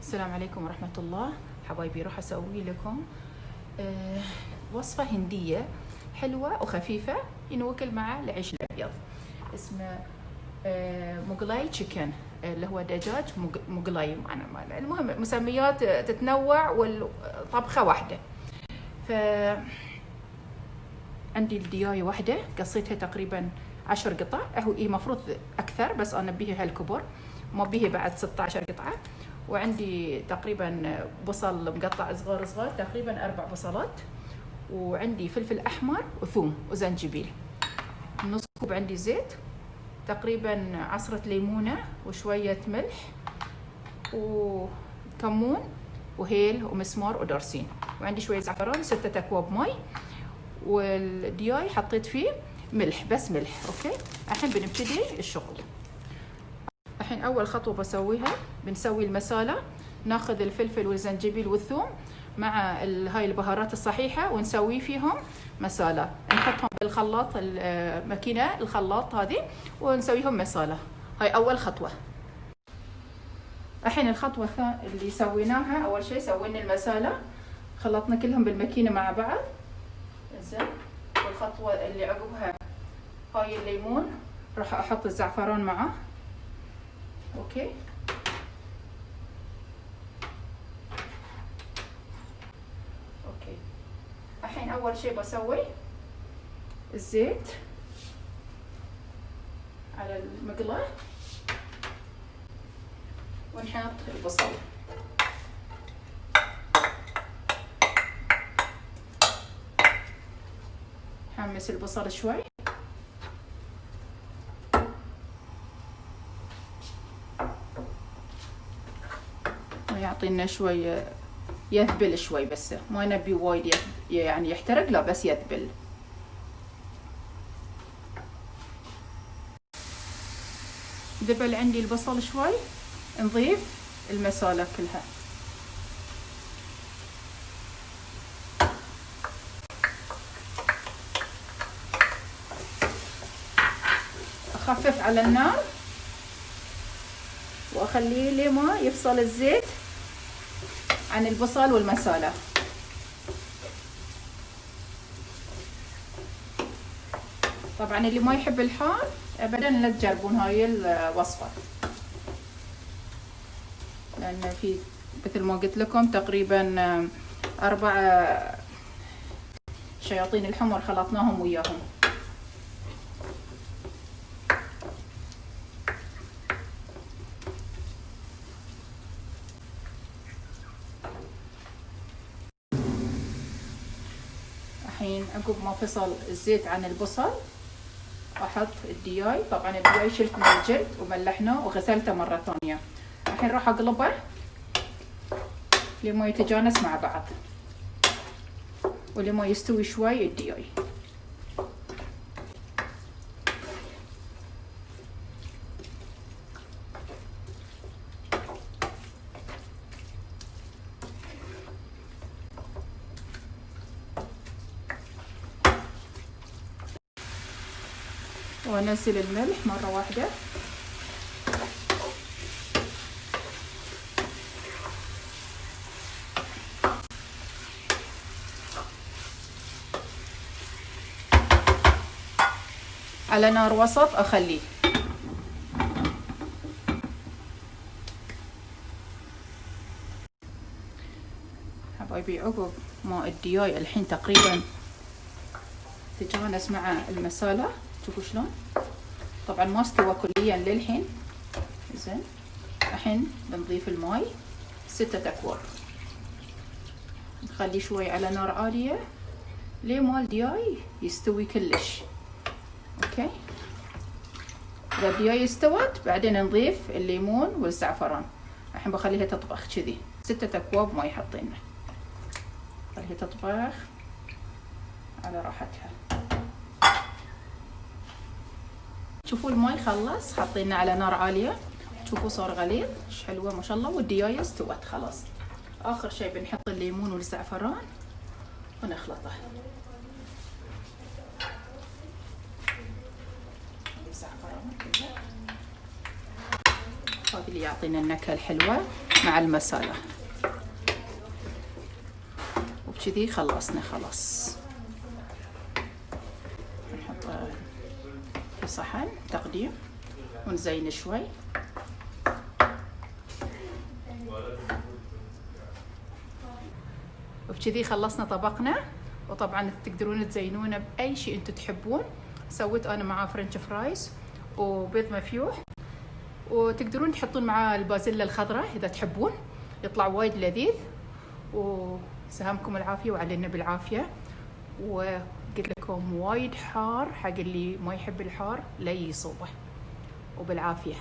السلام عليكم ورحمة الله حبايبي. راح أسوي لكم وصفة هندية حلوة وخفيفة ينوكل مع العيش الأبيض. اسمه مغلاي تشيكن، اللي هو دجاج مغلاي. المهم مسميات تتنوع والطبخة واحدة. ف عندي الدياية واحدة قصيتها تقريبا 10 قطع، هي مفروض أكثر بس أنا بيها هالكبر، ما بيها بعد 16 قطعة. وعندي تقريبا بصل مقطع صغار صغار، تقريبا 4 بصلات، وعندي فلفل أحمر وثوم وزنجبيل. نص كوب عندي زيت، تقريبا عصرة ليمونة وشوية ملح وكمون وهيل ومسمار ودرسين، وعندي شوية زعفران، 6 أكواب مي. والدياي حطيت فيه ملح، بس ملح. اوكي، الحين بنبتدي الشغل. الحين اول خطوه بسويها بنسوي المساله. ناخذ الفلفل والزنجبيل والثوم مع هاي البهارات الصحيحه ونسوي فيهم مساله، نحطهم بالخلاط، الماكينه الخلاط هذه، ونسويهم مساله. هاي اول خطوه. الحين الخطوه اللي سويناها، اول شيء سوينا المساله، خلطنا كلهم بالماكينه مع بعض. زين. والخطوه اللي عقبها هاي الليمون، راح احط الزعفران معه. اوكي، اوكي. الحين اول شيء بسوي الزيت على المقلاة ونحط البصل. حمس البصل شوي، ويعطينا شوي يذبل شوي، بس ما نبي وايد يعني يحترق، لا بس يذبل. ذبل عندي البصل شوي، نضيف المسالة كلها. أخفف على النار وأخليه لما يفصل الزيت عن البصل والمسالة. طبعا اللي ما يحب الحار أبدا لا تجربون هاي الوصفة، لأن في مثل ما قلت لكم تقريبا 4 شياطين الحمر خلطناهم وياهم. الحين عقب ما فصل الزيت عن البصل احط الدياي. طبعا الدياي شلت من الجلد وملحناه وغسلته مرة ثانية. الحين راح اقلبه لما يتجانس مع بعض ولما يستوي شوي الدياي. وانزل الملح مرة واحدة. على نار وسط اخليه. حبايبي عقب ما الدياي الحين تقريبا تجانس مع المسالة، شوفوا شلون. طبعا ما استوى كليا للحين. زين. الحين بنضيف الماي 6 أكواب، نخليه شوي على نار عالية ليه ما الدياي يستوي كلش. اوكي، اذا الدياي استوت بعدين نضيف الليمون والزعفران. الحين بخليها تطبخ كذي، 6 أكواب ماي حطينا، خليها تطبخ على راحتها. شوفوا الماي خلص، حطينا على نار عالية، شوفوا صار غليظ ايش حلوة ما شاء الله، والدياية استوت خلاص. اخر شيء بنحط الليمون والزعفران ونخلطه. الزعفران كذا. هذا اللي يعطينا النكهة الحلوة مع المسالة. وبكذي خلصنا خلاص. نحطه في صحن تقديم ونزين شوي. وبكذي خلصنا طبقنا. وطبعا تقدرون تزينونه باي شيء انتم تحبون. سويت انا معاه فرنش فرايز وبيض مفيوح، وتقدرون تحطون معاه البازيلا الخضراء اذا تحبون، يطلع وايد لذيذ. وسهمكم العافيه وعلينا بالعافيه. وقلت لكم وايد حار، حق اللي ما يحب الحار لا يصوبه. وبالعافيه.